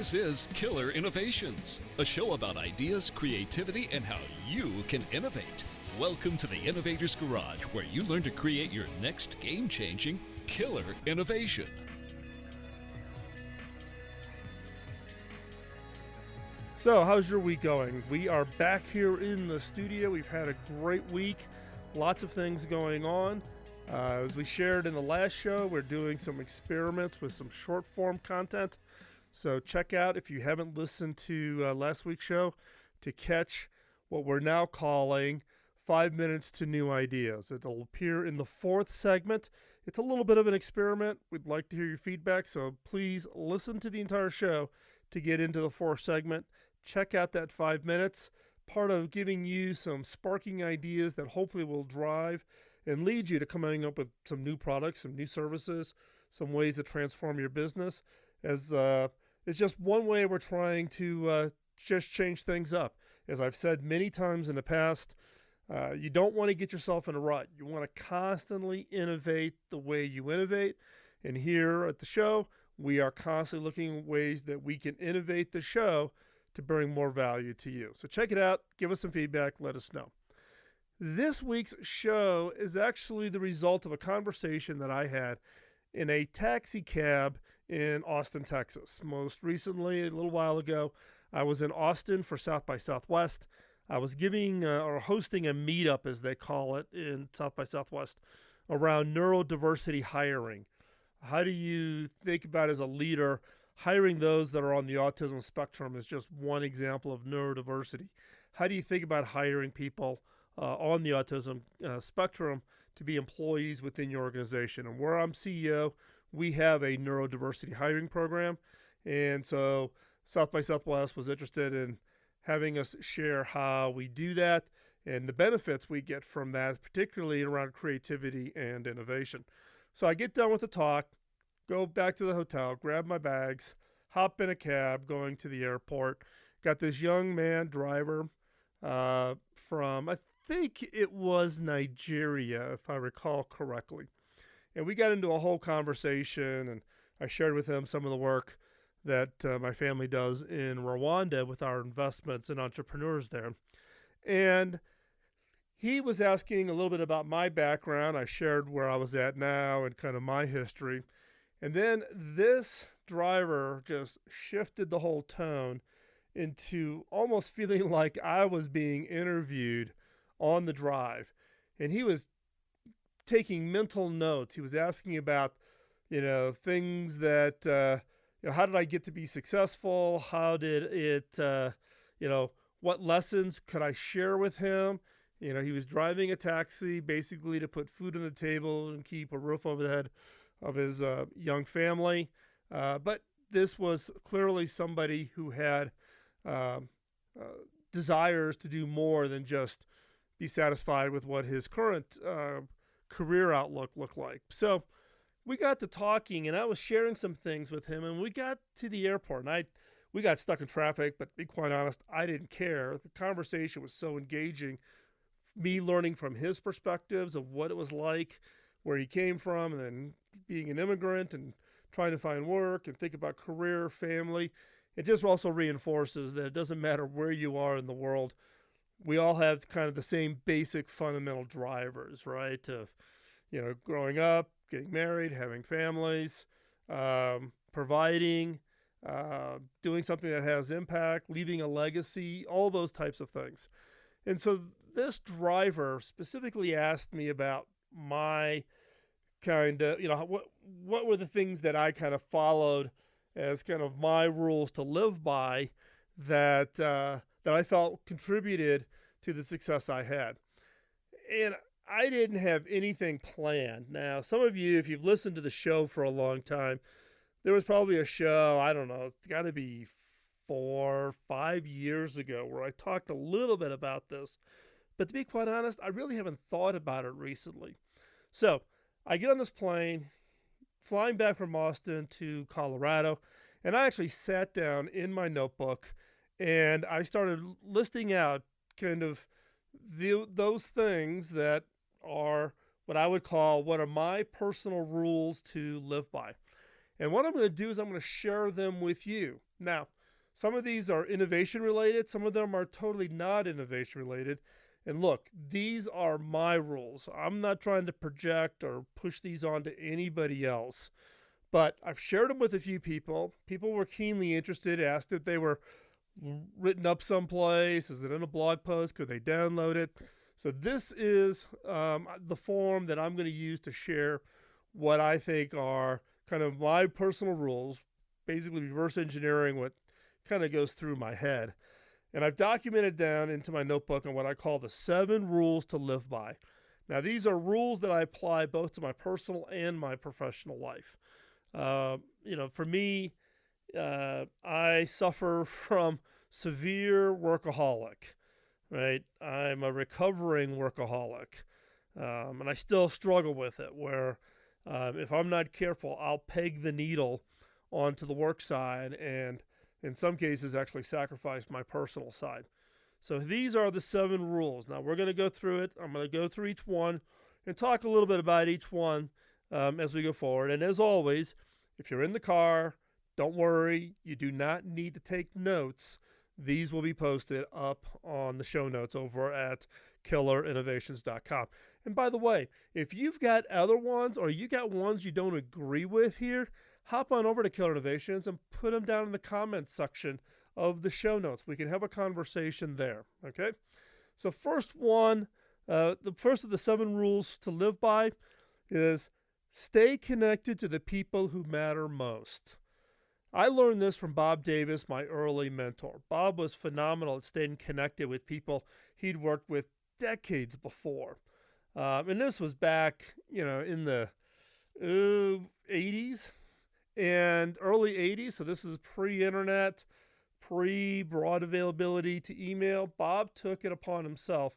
This is Killer Innovations, a show about ideas, creativity, and how you can innovate. Welcome to the Innovator's Garage, where you learn to create your next game-changing killer innovation. So, how's your week going? We are back here in the studio. We've had a great week. Lots of things going on. As we shared in the last show, we're doing some experiments with some short-form content. So check out, if you haven't listened to last week's show, to catch what we're now calling 5 Minutes to New Ideas. It'll appear in the fourth segment. It's a little bit of an experiment. We'd like to hear your feedback, so please listen to the entire show to get into the fourth segment. Check out that 5 minutes, part of giving you some sparking ideas that hopefully will drive and lead you to coming up with some new products, some new services, some ways to transform your business. As it's just one way we're trying to just change things up. As I've said many times in the past, you don't want to get yourself in a rut. You want to constantly innovate the way you innovate. And here at the show, we are constantly looking at ways that we can innovate the show to bring more value to you. So check it out. Give us some feedback. Let us know. This week's show is actually the result of a conversation that I had in a taxi cab in Austin, Texas. Most recently, a little while ago, I was in Austin for South by Southwest. I was giving or hosting a meetup, as they call it, in South by Southwest around neurodiversity hiring. How do you think about, as a leader, hiring those that are on the autism spectrum is just one example of neurodiversity. How do you think about hiring people on the autism spectrum to be employees within your organization? And where I'm CEO, we have a neurodiversity hiring program. And so South by Southwest was interested in having us share how we do that and the benefits we get from that, particularly around creativity and innovation. So I get done with the talk, go back to the hotel, grab my bags, hop in a cab going to the airport. Got this young man driver from, I think it was Nigeria, if I recall correctly. And we got into a whole conversation, and I shared with him some of the work that my family does in Rwanda with our investments and entrepreneurs there. And he was asking a little bit about my background. I shared where I was at now and kind of my history. And then this driver just shifted the whole tone into almost feeling like I was being interviewed on the drive. And he was taking mental notes. He was asking about, things that, how did I get to be successful? How did it, what lessons could I share with him? He was driving a taxi basically to put food on the table and keep a roof over the head of his young family. But this was clearly somebody who had desires to do more than just be satisfied with what his current career outlook looked like. So we got to talking, and I was sharing some things with him, and we got to the airport, and we got stuck in traffic, but to be quite honest, I didn't care. The conversation was so engaging, me learning from his perspectives of what it was like, where he came from, and then being an immigrant and trying to find work and think about career, family. It just also reinforces that it doesn't matter where you are in the world. We all have kind of the same basic fundamental drivers, right? Of, growing up, getting married, having families, providing, doing something that has impact, leaving a legacy, all those types of things. And so this driver specifically asked me about my kind of, what were the things that I kind of followed as kind of my rules to live by that I felt contributed to the success I had. And I didn't have anything planned. Now, some of you, if you've listened to the show for a long time, there was probably a show, I don't know, it's got to be 4 or 5 years ago where I talked a little bit about this. But to be quite honest, I really haven't thought about it recently. So I get on this plane, flying back from Austin to Colorado, and I actually sat down in my notebook and I started listing out kind of those things that are what I would call what are my personal rules to live by. And what I'm going to do is I'm going to share them with you. Now, Some of these are innovation related, some of them are totally not innovation related. And look, these are my rules. I'm not trying to project or push these on to anybody else. But I've shared them with a few people. People were keenly interested, asked if they were written up someplace. Is it in a blog post? Could they download it? So this is the form that I'm going to use to share what I think are kind of my personal rules, basically reverse engineering what kind of goes through my head. And I've documented down into my notebook on what I call the 7 rules to live by. Now, these are rules that I apply both to my personal and my professional life. For me, I suffer from severe workaholic, right? I'm a recovering workaholic, and I still struggle with it, where if I'm not careful, I'll peg the needle onto the work side and in some cases actually sacrifice my personal side. So these are the 7 rules. Now we're going to go through it. I'm going to go through each one and talk a little bit about each one as we go forward. And as always, if you're in the car, don't worry. You do not need to take notes. These will be posted up on the show notes over at killerinnovations.com. And by the way, if you've got other ones or you got ones you don't agree with here, hop on over to Killer Innovations and put them down in the comments section of the show notes. We can have a conversation there, okay? So first one, the first of the 7 rules to live by is stay connected to the people who matter most. I learned this from Bob Davis, my early mentor. Bob was phenomenal at staying connected with people he'd worked with decades before. And this was back, in the 80s and early 80s. So this is pre-internet, pre-broad availability to email. Bob took it upon himself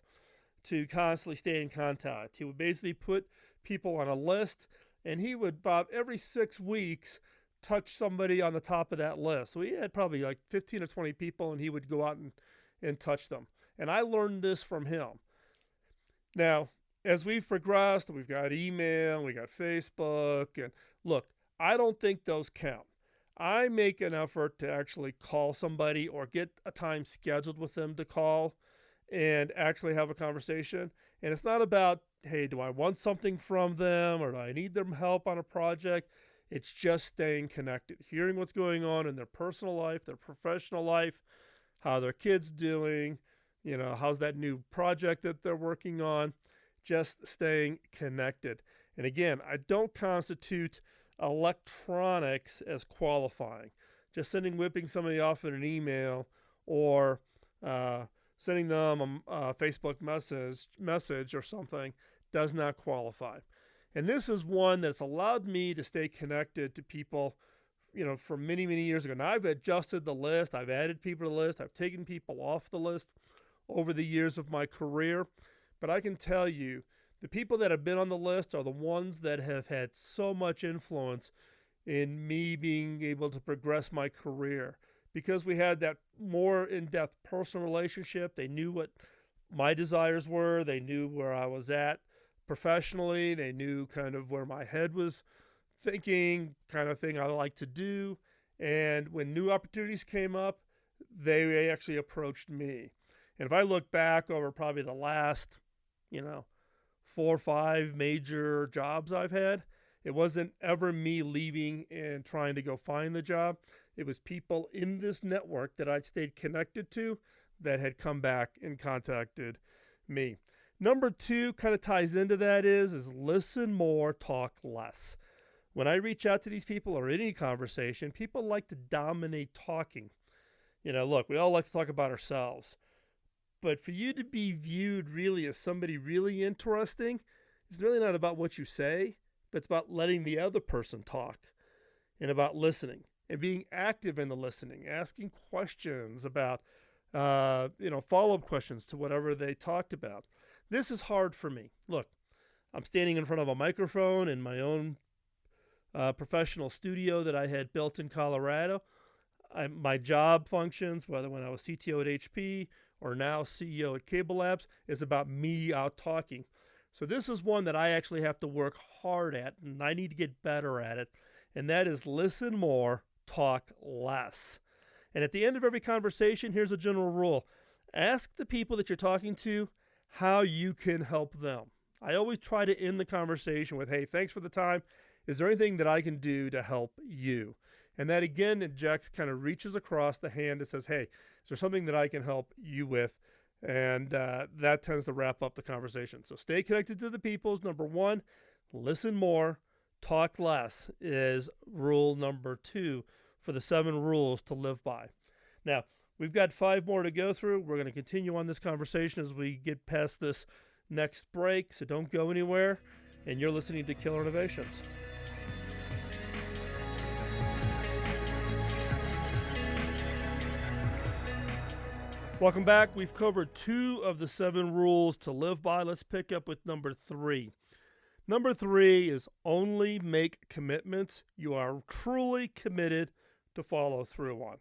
to constantly stay in contact. He would basically put people on a list, and he would, Bob, every 6 weeks, touch somebody on the top of that list. So he had probably like 15 or 20 people, and he would go out and touch them. And I learned this from him. Now, as we've progressed, we've got email, we got Facebook, and look, I don't think those count. I make an effort to actually call somebody or get a time scheduled with them to call and actually have a conversation. And it's not about, hey, do I want something from them or do I need their help on a project? It's just staying connected, hearing what's going on in their personal life, their professional life, how their kids doing, how's that new project that they're working on, just staying connected. And again, I don't constitute electronics as qualifying. Just whipping somebody off in an email or sending them a Facebook message or something does not qualify. And this is one that's allowed me to stay connected to people, for many, many years ago. Now I've adjusted the list. I've added people to the list. I've taken people off the list over the years of my career. But I can tell you, the people that have been on the list are the ones that have had so much influence in me being able to progress my career. Because we had that more in-depth personal relationship. They knew what my desires were. They knew where I was at professionally. They knew kind of where my head was thinking, kind of thing I like to do. And when new opportunities came up, they actually approached me. And if I look back over probably the last, 4 or 5 major jobs I've had, it wasn't ever me leaving and trying to go find the job. It was people in this network that I'd stayed connected to that had come back and contacted me. Number 2 kind of ties into that is listen more, talk less. When I reach out to these people or any conversation, people like to dominate talking. Look, we all like to talk about ourselves. But for you to be viewed really as somebody really interesting, it's really not about what you say, but it's about letting the other person talk and about listening and being active in the listening, asking questions about, follow-up questions to whatever they talked about. This is hard for me. Look, I'm standing in front of a microphone in my own professional studio that I had built in Colorado. My job functions, whether when I was CTO at HP or now CEO at Cable Labs, is about me out talking. So this is one that I actually have to work hard at, and I need to get better at it, and that is listen more, talk less. And at the end of every conversation, here's a general rule. Ask the people that you're talking to how you can help them. I always try to end the conversation with, hey, thanks for the time. Is there anything that I can do to help you? And that, again, injects, kind of reaches across the hand and says, hey, is there something that I can help you with? And that tends to wrap up the conversation. So stay connected to the peoples. Number one, listen more, talk less is rule number 2 for the 7 rules to live by. Now, we've got 5 more to go through. We're going to continue on this conversation as we get past this next break, so don't go anywhere. And you're listening to Killer Innovations. Welcome back. We've covered 2 of the 7 rules to live by. Let's pick up with number 3. Number 3 is only make commitments you are truly committed to follow through on.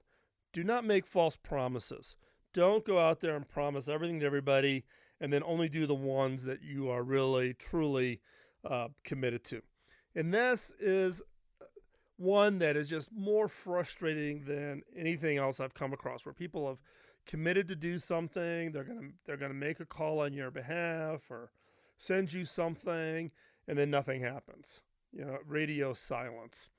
Do not make false promises. Don't go out there and promise everything to everybody and then only do the ones that you are really, truly committed to. And this is one that is just more frustrating than anything else I've come across, where people have committed to do something, they're gonna make a call on your behalf or send you something, and then nothing happens. Radio silence.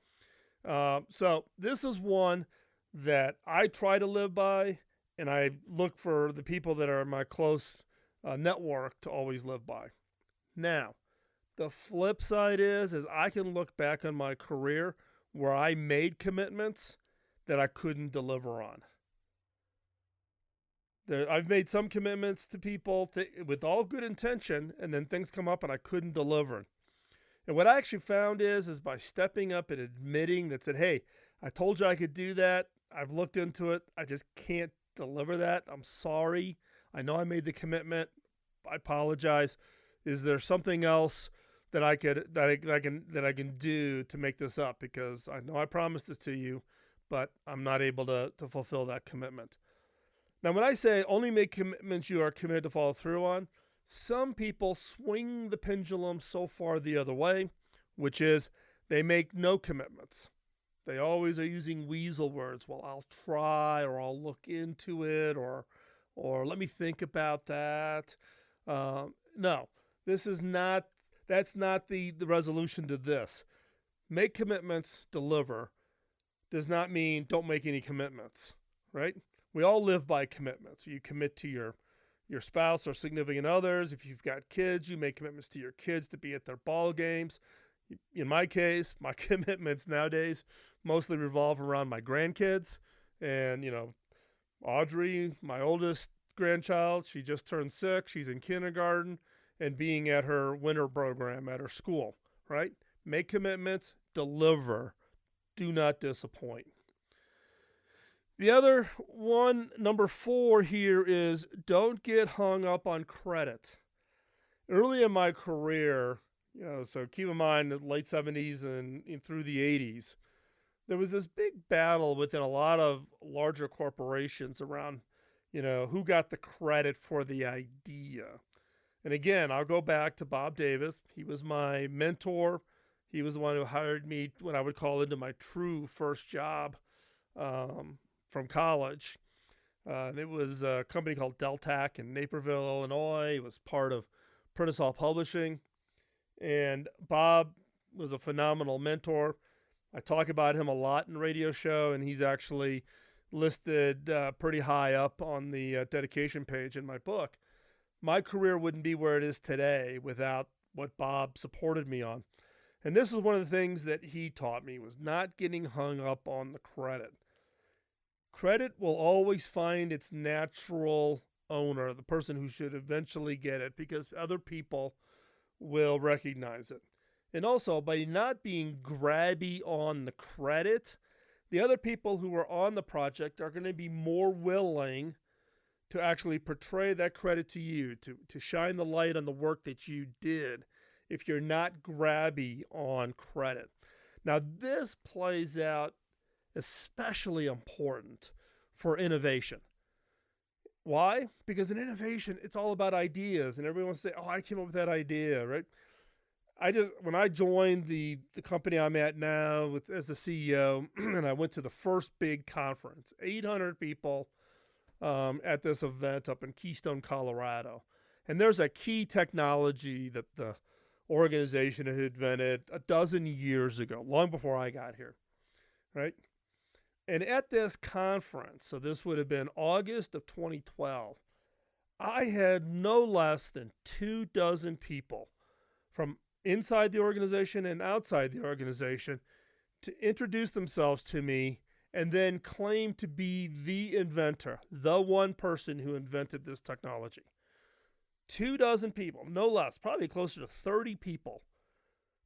So this is one that I try to live by, and I look for the people that are in my close network to always live by. Now, the flip side is I can look back on my career where I made commitments that I couldn't deliver on. I've made some commitments to people with all good intention, and then things come up and I couldn't deliver. And what I actually found is by stepping up and admitting that, said, hey, I told you I could do that. I've looked into it. I just can't deliver that. I'm sorry. I know I made the commitment. I apologize. Is there something else that I can do to make this up? Because I know I promised this to you, but I'm not able to fulfill that commitment. Now, when I say only make commitments you are committed to follow through on, some people swing the pendulum so far the other way, which is they make no commitments. They always are using weasel words. Well, I'll try, or I'll look into it, or let me think about that. No, that's not the resolution to this. Make commitments, deliver, does not mean don't make any commitments, right? We all live by commitments. You commit to your spouse or significant others. If you've got kids, you make commitments to your kids to be at their ball games. In my case, my commitments nowadays mostly revolve around my grandkids. And, Audrey, my oldest grandchild, she just turned 6. She's in kindergarten and being at her winter program at her school, right? Make commitments, deliver, do not disappoint. The other one, number 4 here, is don't get hung up on credit. Early in my career, so keep in mind the late 70s and through the 80s, there was this big battle within a lot of larger corporations around, who got the credit for the idea. And again, I'll go back to Bob Davis. He was my mentor. He was the one who hired me when I would call into my true first job from college. And it was a company called Deltac in Naperville, Illinois. It was part of Prentice Hall Publishing. And Bob was a phenomenal mentor. I talk about him a lot in the radio show, and he's actually listed pretty high up on the dedication page in my book. My career wouldn't be where it is today without what Bob supported me on. And this is one of the things that he taught me, was not getting hung up on the credit. Credit will always find its natural owner, the person who should eventually get it, because other people will recognize it. And also, by not being grabby on the credit, the other people who are on the project are going to be more willing to actually portray that credit to you, to shine the light on the work that you did, if you're not grabby on credit. Now, this plays out especially important for innovation. Why? Because in innovation, it's all about ideas, and everyone wants to say, oh, I came up with that idea, right? when I joined the company I'm at now as the CEO, and I went to the first big conference, 800 people at this event up in Keystone, Colorado. And there's a key technology that the organization had invented a dozen years ago, long before I got here, right? And at this conference, so this would have been August of 2012, I had no less than 24 people from inside the organization and outside the organization to introduce themselves to me and then claim to be the inventor, the one person who invented this technology. 24 people, no less, probably closer to 30 people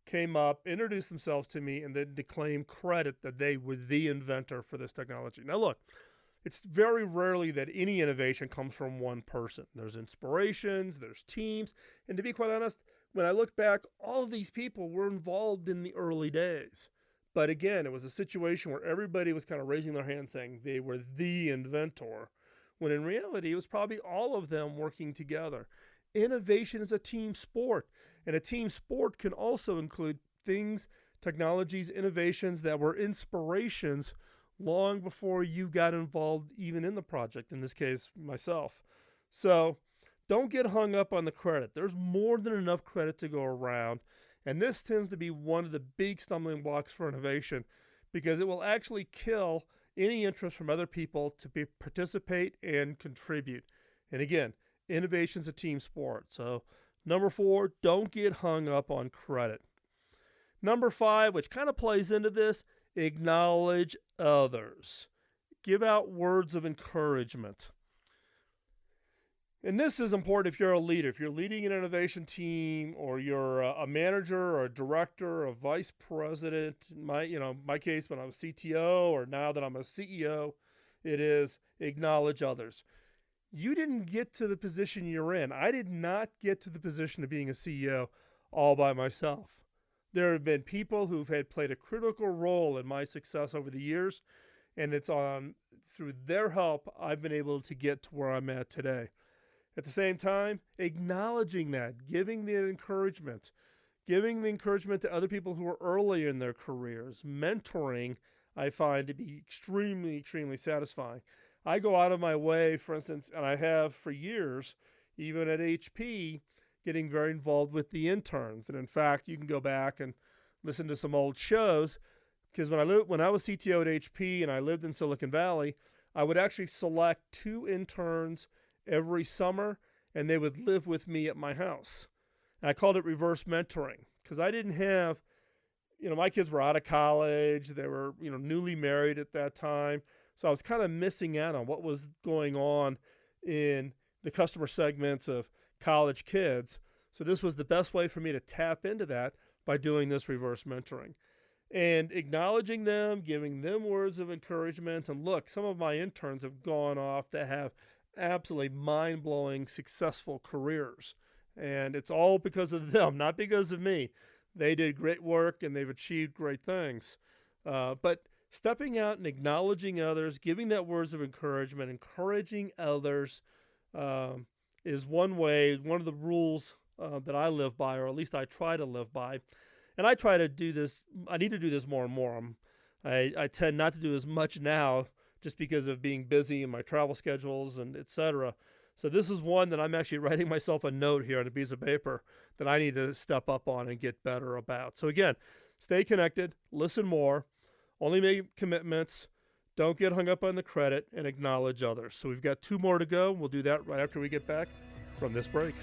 came up, introduced themselves to me, and then to claim credit that they were the inventor for this technology. Now, look, it's very rarely that any innovation comes from one person. There's inspirations, there's teams, and to be quite honest, when I look back, all of these people were involved in the early days. But again, it was a situation where everybody was kind of raising their hand saying they were the inventor, when in reality, it was probably all of them working together. Innovation is a team sport, and a team sport can also include things, technologies, innovations that were inspirations long before you got involved even in the project, in this case, myself. So don't get hung up on the credit. There's more than enough credit to go around, and this tends to be one of the big stumbling blocks for innovation because it will actually kill any interest from other people to participate and contribute. And again, innovation's a team sport. So number 4, don't get hung up on credit. Number 5, which kind of plays into this, acknowledge others. Give out words of encouragement. And this is important if you're a leader. If you're leading an innovation team, or you're a manager or a director or a vice president, in my case when I was CTO, or now that I'm a CEO, it is acknowledge others. You didn't get to the position you're in. I did not get to the position of being a CEO all by myself. There have been people who've played a critical role in my success over the years, and it's through their help I've been able to get to where I'm at today. At the same time, acknowledging that, giving the encouragement to other people who are early in their careers. Mentoring, I find to be extremely, extremely satisfying. I go out of my way, for instance, and I have for years, even at HP, getting very involved with the interns. And in fact, you can go back and listen to some old shows, because when I was CTO at HP and I lived in Silicon Valley, I would actually select 2 interns every summer, and they would live with me at my house. And I called it reverse mentoring, because I didn't have, my kids were out of college. They were, newly married at that time. So I was kind of missing out on what was going on in the customer segments of college kids. So this was the best way for me to tap into that, by doing this reverse mentoring and acknowledging them, giving them words of encouragement. And look, some of my interns have gone off to have absolutely mind-blowing, successful careers. And it's all because of them, not because of me. They did great work and they've achieved great things. But stepping out and acknowledging others, giving that words of encouragement, encouraging others is one way, one of the rules that I live by, or at least I try to live by. And I try to do this. I need to do this more and more. I tend not to do as much now, just because of being busy and my travel schedules and etc. So this is one that I'm actually writing myself a note here on a piece of paper that I need to step up on and get better about. So again, stay connected, listen more, only make commitments, don't get hung up on the credit, and acknowledge others. So we've got 2 more to go. We'll do that right after we get back from this break.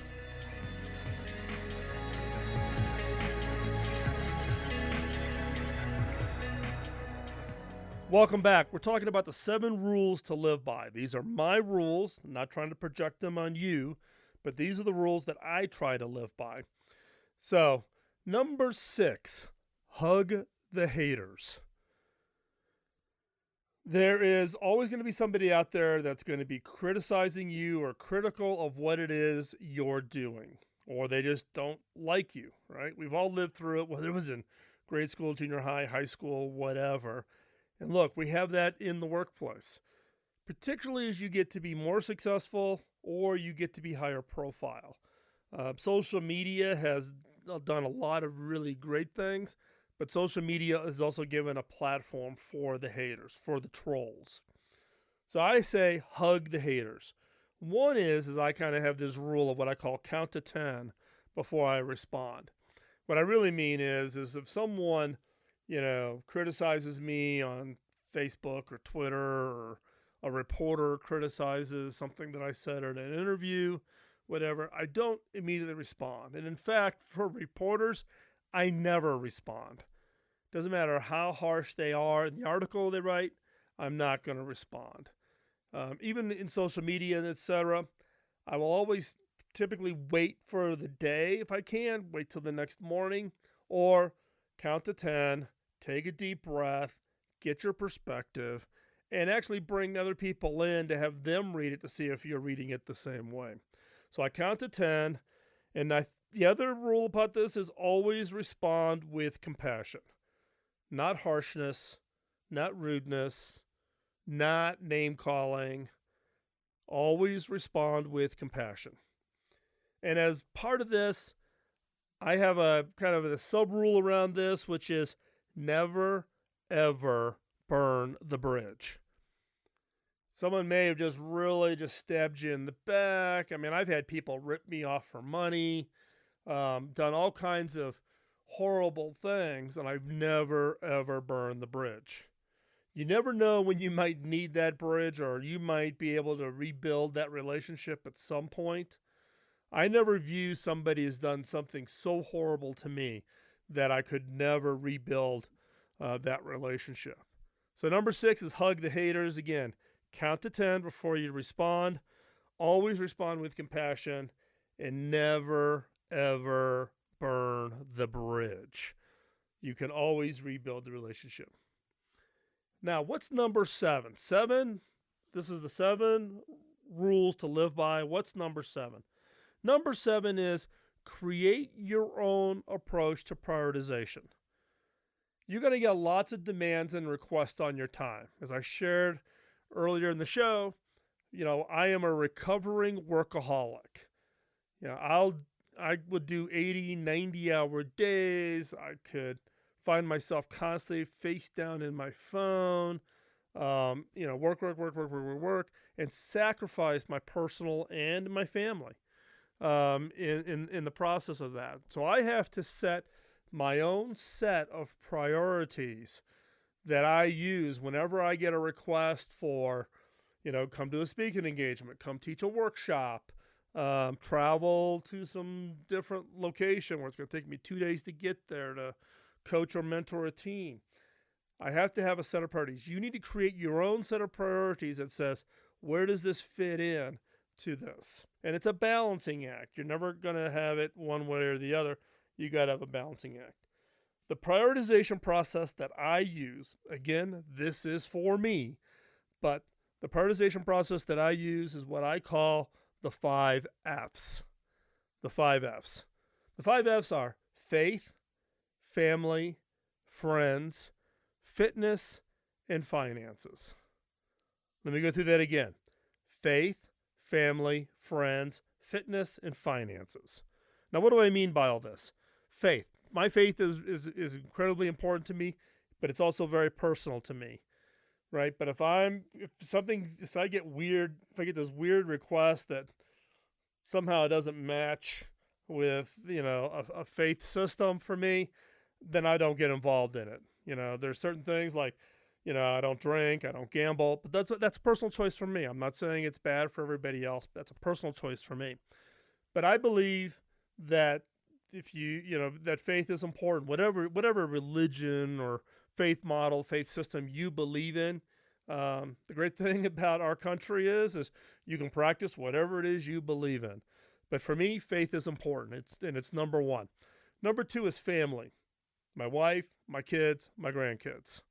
Welcome back. We're talking about the 7 rules to live by. These are my rules. I'm not trying to project them on you, but these are the rules that I try to live by. So, number 6, hug the haters. There is always going to be somebody out there that's going to be criticizing you or critical of what it is you're doing, or they just don't like you, right? We've all lived through it, whether it was in grade school, junior high, high school, whatever. And look, we have that in the workplace, particularly as you get to be more successful or you get to be higher profile. Social media has done a lot of really great things, but social media has also given a platform for the haters, for the trolls. So I say hug the haters. One is I kind of have this rule of what I call count to 10 before I respond. What I really mean is if someone, criticizes me on Facebook or Twitter, or a reporter criticizes something that I said in an interview, whatever, I don't immediately respond. And in fact, for reporters, I never respond. Doesn't matter how harsh they are in the article they write, I'm not going to respond. Even in social media, etc., I will always typically wait for the day if I can, wait till the next morning, or count to 10, take a deep breath, get your perspective, and actually bring other people in to have them read it to see if you're reading it the same way. So I count to 10, and the other rule about this is always respond with compassion. Not harshness, not rudeness, not name calling. Always respond with compassion. And as part of this, I have a kind of a sub rule around this, which is never, ever burn the bridge. Someone may have just really just stabbed you in the back. I mean, I've had people rip me off for money, done all kinds of horrible things, and I've never, ever burned the bridge. You never know when you might need that bridge, or you might be able to rebuild that relationship at some point. I never view somebody has done something so horrible to me that I could never rebuild that relationship. So number 6 is hug the haters. Again, count to 10 before you respond. Always respond with compassion, and never, ever burn the bridge. You can always rebuild the relationship. Now, what's number 7? 7, this is the 7 rules to live by. What's number 7? Number 7 is create your own approach to prioritization. You're going to get lots of demands and requests on your time. As I shared earlier in the show, I am a recovering workaholic. I would do 80, 90-hour days. I could find myself constantly face down in my phone, work, and sacrifice my personal and my family in the process of that. So I have to set my own set of priorities that I use whenever I get a request for, come to a speaking engagement, come teach a workshop, travel to some different location where it's going to take me 2 days to get there to coach or mentor a team. I have to have a set of priorities. You need to create your own set of priorities that says, where does this fit in to this? And it's a balancing act. You're never going to have it one way or the other. You got to have a balancing act. The prioritization process that I use, again, this is for me, but the prioritization process that I use is what I call the 5 F's. The 5 F's. The 5 F's are faith, family, friends, fitness, and finances. Let me go through that again. Faith, family, friends, fitness, and finances. Now, what do I mean by all this? Faith. My faith is incredibly important to me, but it's also very personal to me, right? But if I get this weird request that somehow it doesn't match with, a faith system for me, then I don't get involved in it. There's certain things like, I don't drink, I don't gamble, but that's a personal choice for me. I'm not saying it's bad for everybody else, but that's a personal choice for me. But I believe that if that faith is important, whatever religion or faith model, faith system you believe in, the great thing about our country is you can practice whatever it is you believe in. But for me, faith is important. It's number 1. Number 2 is family. My wife, my kids, my grandkids,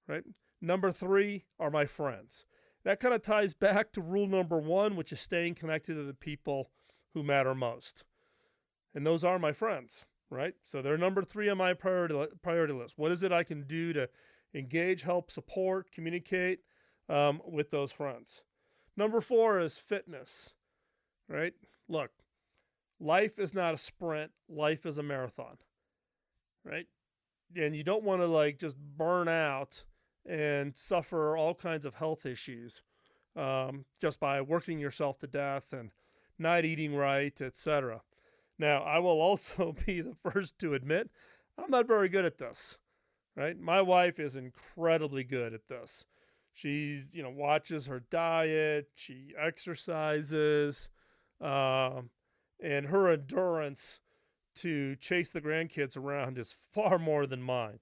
right? Number 3 are my friends. That kind of ties back to rule number 1, which is staying connected to the people who matter most. And those are my friends, right? So they're number 3 on my priority list. What is it I can do to engage, help, support, communicate with those friends? Number 4 is fitness, right? Look, life is not a sprint, life is a marathon, right? And you don't want to like just burn out and suffer all kinds of health issues just by working yourself to death and not eating right, etc. Now, I will also be the first to admit I'm not very good at this, right? My wife is incredibly good at this. She's, watches her diet, she exercises, um, and her endurance to chase the grandkids around is far more than mine.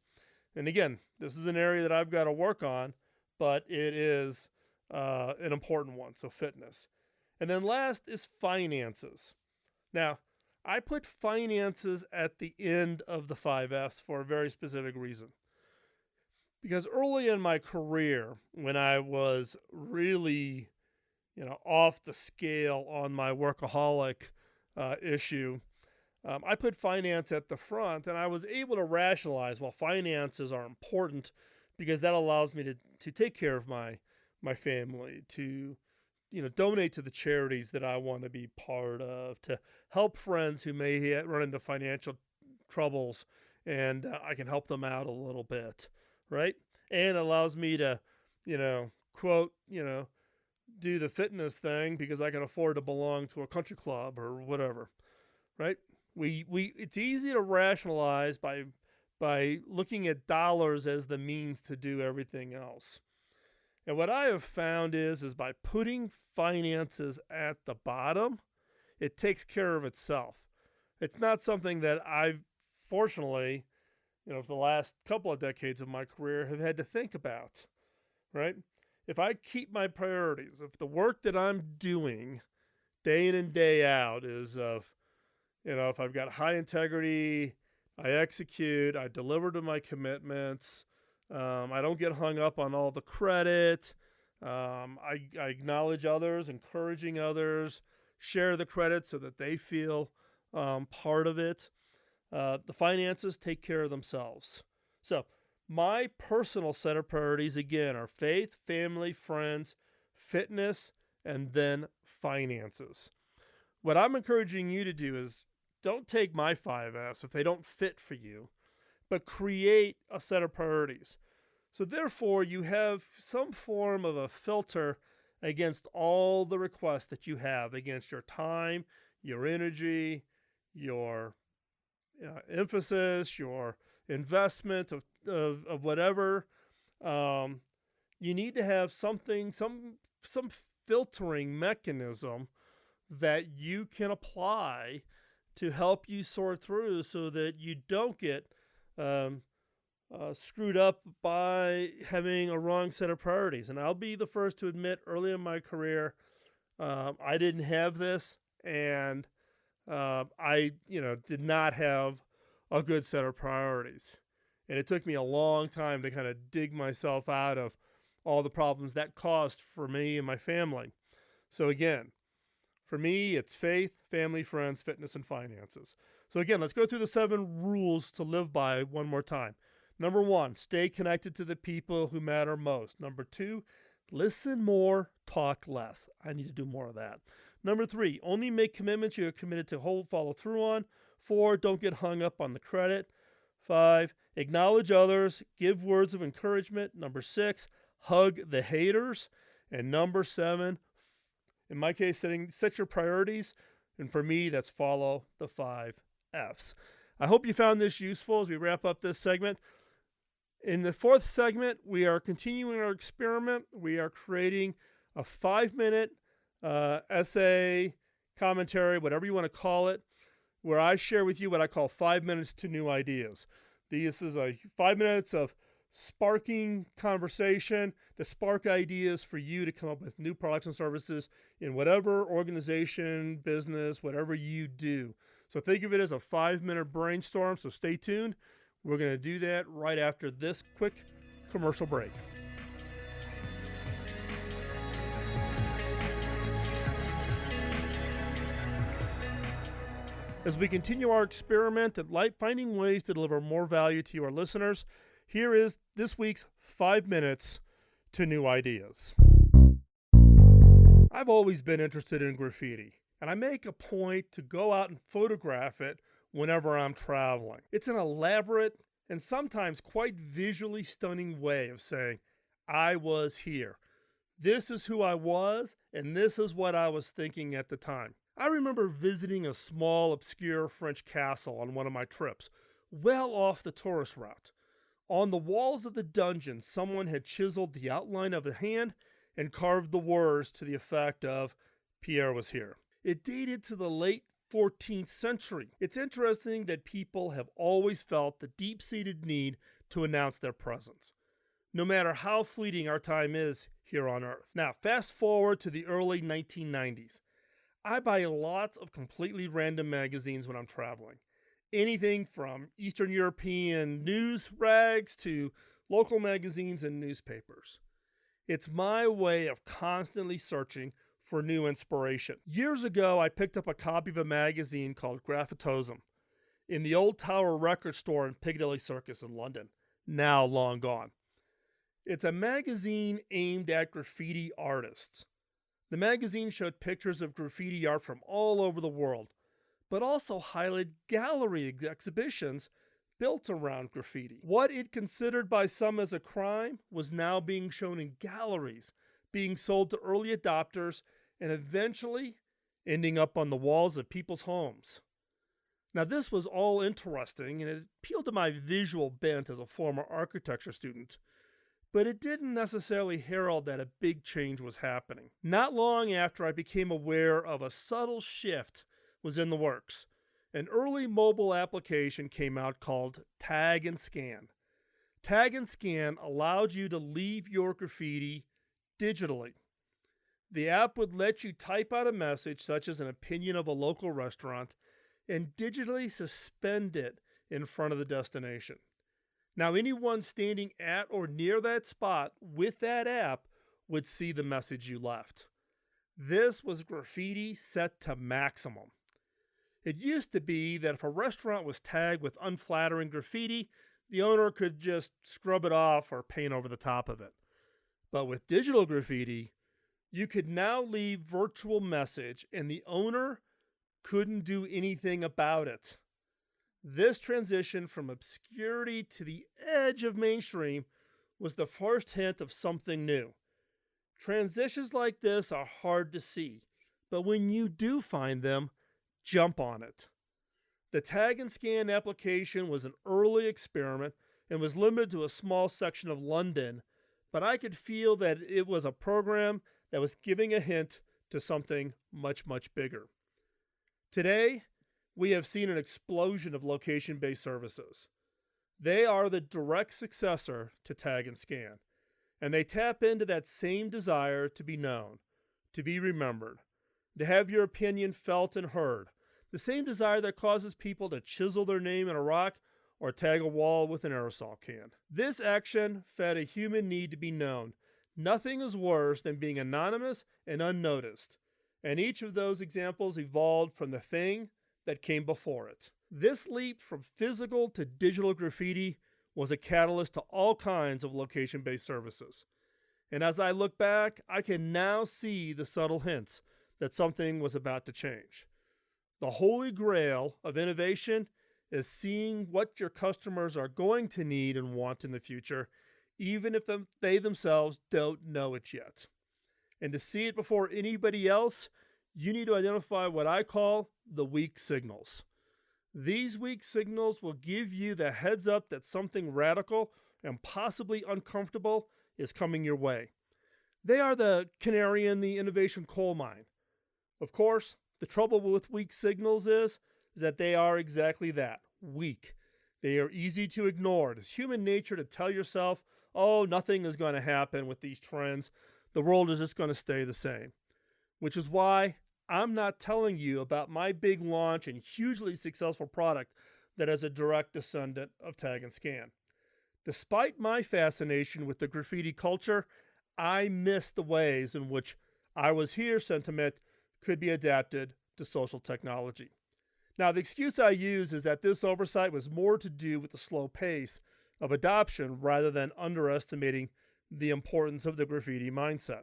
And again, this is an area that I've got to work on, but it is an important one. So, fitness. And then last is finances. Now, I put finances at the end of the 5Fs for a very specific reason. Because early in my career, when I was really, off the scale on my workaholic issue, I put finance at the front, and I was able to rationalize, well, finances are important because that allows me to take care of my family, to donate to the charities that I want to be part of, to help friends who may run into financial troubles, and I can help them out a little bit, right? And allows me to, quote, do the fitness thing because I can afford to belong to a country club or whatever, right? It's easy to rationalize by looking at dollars as the means to do everything else. And what I have found is by putting finances at the bottom, it takes care of itself. It's not something that I've, fortunately, for the last couple of decades of my career, have had to think about, right? If I keep my priorities, if the work that I'm doing day in and day out is of, if I've got high integrity, I execute, I deliver to my commitments, I don't get hung up on all the credit. I acknowledge others, encouraging others, share the credit so that they feel part of it. The finances take care of themselves. So my personal set of priorities, again, are faith, family, friends, fitness, and then finances. What I'm encouraging you to do is don't take my 5Fs if they don't fit for you, but create a set of priorities. So therefore, you have some form of a filter against all the requests that you have, against your time, your energy, your emphasis, your investment of whatever. You need to have something, some filtering mechanism that you can apply to help you sort through so that you don't get screwed up by having a wrong set of priorities. And I'll be the first to admit, early in my career, I didn't have this, and I did not have a good set of priorities. And it took me a long time to kind of dig myself out of all the problems that caused for me and my family. So again, for me, it's faith, family, friends, fitness, and finances. So again, let's go through the 7 rules to live by one more time. Number 1, stay connected to the people who matter most. Number 2, listen more, talk less. I need to do more of that. Number 3, only make commitments you are committed to follow through on. 4, don't get hung up on the credit. 5, acknowledge others, give words of encouragement. Number 6, hug the haters. And number 7, in my case, set your priorities. And for me, that's follow the 5 Fs. I hope you found this useful as we wrap up this segment. In the 4th segment, we are continuing our experiment. We are creating a 5-minute essay, commentary, whatever you want to call it, where I share with you what I call 5 minutes to new ideas. This is a 5 minutes of sparking conversation to spark ideas for you to come up with new products and services in whatever organization, business, whatever you do. So think of it as a 5-minute brainstorm. So stay tuned. We're going to do that right after this quick commercial break. As we continue our experiment at finding ways to deliver more value to our listeners, here is this week's 5 minutes to new ideas. I've always been interested in graffiti. and I make a point to go out and photograph it whenever I'm traveling. It's an elaborate and sometimes quite visually stunning way of saying, I was here. This is who I was, and this is what I was thinking at the time. I remember visiting a small, obscure French castle on one of my trips, well off the tourist route. On the walls of the dungeon, someone had chiseled the outline of a hand and carved the words to the effect of, Pierre was here. It dated to the late 14th century. It's interesting that people have always felt the deep-seated need to announce their presence, no matter how fleeting our time is here on Earth. Now, fast forward to the early 1990s. I buy lots of completely random magazines when I'm traveling. Anything from Eastern European news rags to local magazines and newspapers. It's my way of constantly searching for new inspiration. Years ago, I picked up a copy of a magazine called Graffitosum in the Old Tower Record Store in Piccadilly Circus in London, now long gone. It's a magazine aimed at graffiti artists. The magazine showed pictures of graffiti art from all over the world, but also highlighted gallery exhibitions built around graffiti. What it considered by some as a crime was now being shown in galleries, being sold to early adopters, and eventually ending up on the walls of people's homes. Now, this was all interesting, and it appealed to my visual bent as a former architecture student, but it didn't necessarily herald that a big change was happening. Not long after, I became aware of a subtle shift was in the works. An early mobile application came out called Tag and Scan. Tag and Scan allowed you to leave your graffiti digitally. The app would let you type out a message such as an opinion of a local restaurant and digitally suspend it in front of the destination. Now, anyone standing at or near that spot with that app would see the message you left. This was graffiti set to maximum. It used to be that if a restaurant was tagged with unflattering graffiti, the owner could just scrub it off or paint over the top of it. But with digital graffiti, you could now leave virtual message and the owner couldn't do anything about it. This transition from obscurity to the edge of mainstream was the first hint of something new. Transitions like this are hard to see, but when you do find them, jump on it. The Tag and Scan application was an early experiment and was limited to a small section of London, but I could feel that it was a program that was giving a hint to something much, much bigger. Today, we have seen an explosion of location-based services. They are the direct successor to Tag and Scan, and they tap into that same desire to be known, to be remembered, to have your opinion felt and heard, the same desire that causes people to chisel their name in a rock or tag a wall with an aerosol can. This action fed a human need to be known. Nothing is worse than being anonymous and unnoticed, and each of those examples evolved from the thing that came before it. This leap from physical to digital graffiti was a catalyst to all kinds of location-based services. And as I look back, I can now see the subtle hints that something was about to change. The holy grail of innovation is seeing what your customers are going to need and want in the future, even if they themselves don't know it yet. And to see it before anybody else, you need to identify what I call the weak signals. These weak signals will give you the heads up that something radical and possibly uncomfortable is coming your way. They are the canary in the innovation coal mine. Of course, the trouble with weak signals is that they are exactly that, weak. They are easy to ignore. It is human nature to tell yourself, oh, nothing is going to happen with these trends. The world is just going to stay the same. Which is why I'm not telling you about my big launch and hugely successful product that is a direct descendant of Tag and Scan. Despite my fascination with the graffiti culture, I miss the ways in which I was here sentiment could be adapted to social technology. Now, the excuse I use is that this oversight was more to do with the slow pace of adoption rather than underestimating the importance of the graffiti mindset.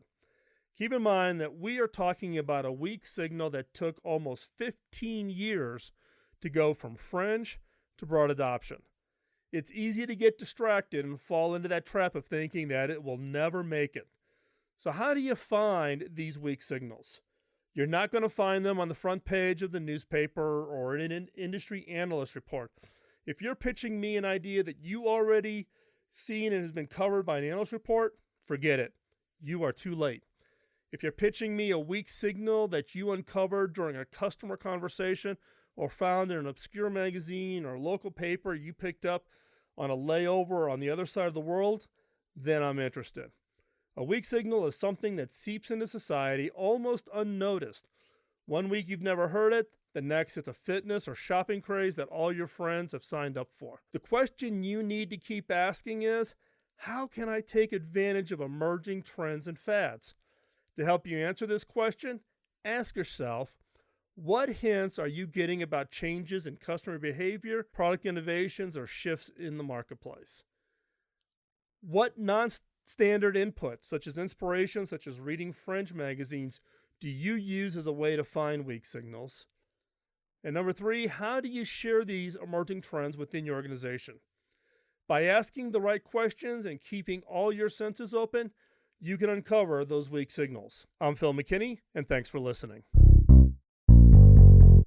Keep in mind that we are talking about a weak signal that took almost 15 years to go from fringe to broad adoption. It's easy to get distracted and fall into that trap of thinking that it will never make it. So how do you find these weak signals? You're not going to find them on the front page of the newspaper or in an industry analyst report. If you're pitching me an idea that you already seen and has been covered by an analyst report, forget it. You are too late. If you're pitching me a weak signal that you uncovered during a customer conversation or found in an obscure magazine or local paper you picked up on a layover on the other side of the world, then I'm interested. A weak signal is something that seeps into society almost unnoticed. One week you've never heard it, the next it's a fitness or shopping craze that all your friends have signed up for. The question you need to keep asking is, how can I take advantage of emerging trends and fads? To help you answer this question, ask yourself, what hints are you getting about changes in customer behavior, product innovations, or shifts in the marketplace? What non-standard input, such as inspiration, such as reading fringe magazines, do you use as a way to find weak signals? And number 3, how do you share these emerging trends within your organization? By asking the right questions and keeping all your senses open, you can uncover those weak signals. I'm Phil McKinney, and thanks for listening.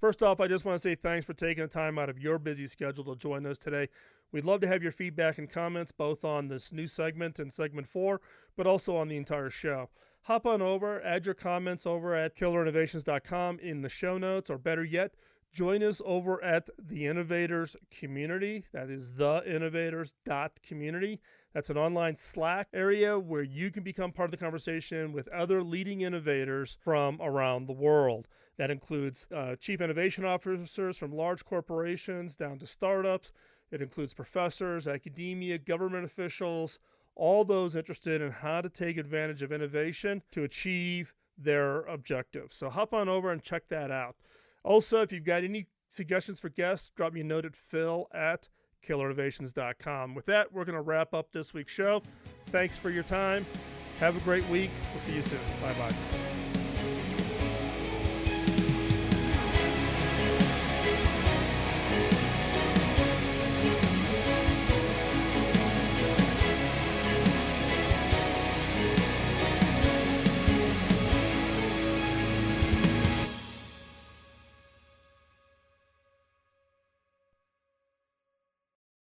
First off, I just want to say thanks for taking the time out of your busy schedule to join us today. We'd love to have your feedback and comments both on this new segment and segment 4, but also on the entire show. Hop on over, add your comments over at killerinnovations.com in the show notes, or better yet, join us over at the Innovators Community. That is theinnovators.community. That's an online Slack area where you can become part of the conversation with other leading innovators from around the world. That includes chief innovation officers from large corporations down to startups. It includes professors, academia, government officials, all those interested in how to take advantage of innovation to achieve their objectives. So hop on over and check that out. Also, if you've got any suggestions for guests, drop me a note at phil@killerinnovations.com. With that, we're going to wrap up this week's show. Thanks for your time. Have a great week. We'll see you soon. Bye-bye.